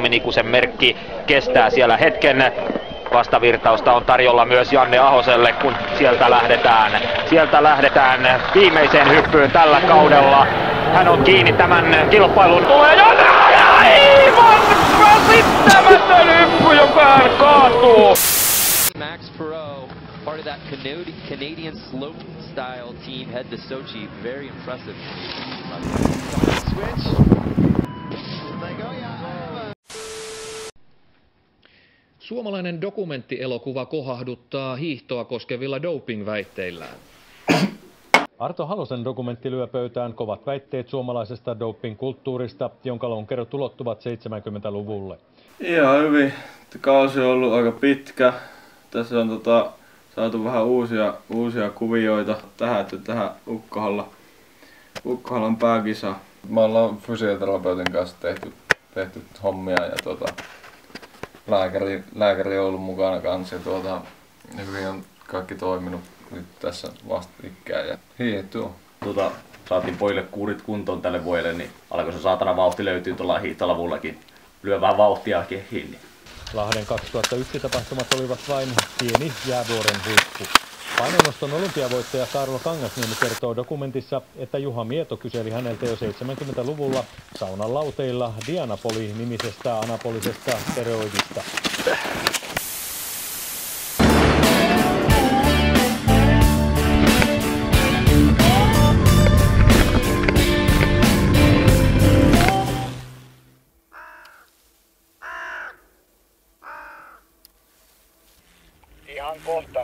Tommi Nikusen merkki kestää siellä hetken. Vastavirtausta on tarjolla myös Janne Ahoselle, kun sieltä lähdetään viimeiseen hyppyyn tällä kaudella. Hän on kiinni tämän kilpailun. Tulee Janne ja aivan käsittämätön hyppy, joka hän kaatuu. Max Perot, part of that Canadian slope style team, head to Sochi. Very impressive. Switch. Suomalainen dokumenttielokuva kohahduttaa hiihtoa koskevilla doping-väitteillään. Arto Halosen dokumentti lyö pöytään kovat väitteet suomalaisesta doping-kulttuurista, jonka lonkerot ulottuvat 70-luvulle. Ihan hyvin. Kausi on ollut aika pitkä. Tässä on saatu vähän uusia kuvioita tähän Ukkohallan pääkisaan. Me ollaan fysioterapeutin kanssa tehty hommia ja lääkäri on ollut mukana kanssa ja hyvin on kaikki toiminut nyt tässä vastikään ja hiihetty on. Saatiin pojille kuurit kuntoon tälle vuodelle, niin alkoi se saatana vauhti löytyy tuolla hiihtolavullakin. Lyö vähän vauhtia kehiin. Niin. Lahden 2001 tapahtumat olivat vain pieni jäävuoren huippu. Painonnoston olympiavoittaja Kaarlo Kangasniemi kertoo dokumentissa, että Juha Mieto kyseli häneltä jo 70-luvulla saunan lauteilla Dianapoli-nimisestä anabolisesta steroidista. Ihan kohta.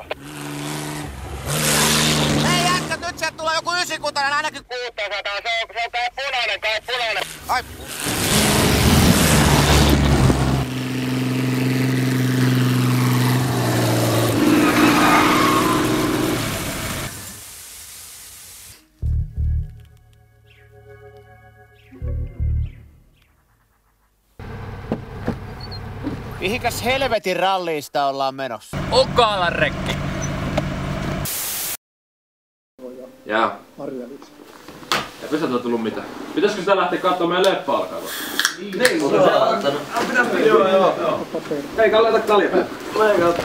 Hei jätkät, nyt sieltä tulee joku 96 ainakin 600, se on kai punainen. Ai. Mihinkäs helvetin ralliista ollaan menossa? Ukkohallan rekki. Jaa. Eipä sieltä tullut mitään. Pitäisikö sitä lähteä katsomaan meidän leppa-alkaa? Niin, mutta se on antanut. Joo. Hei, Kalle, ota kalja. Mä en katso.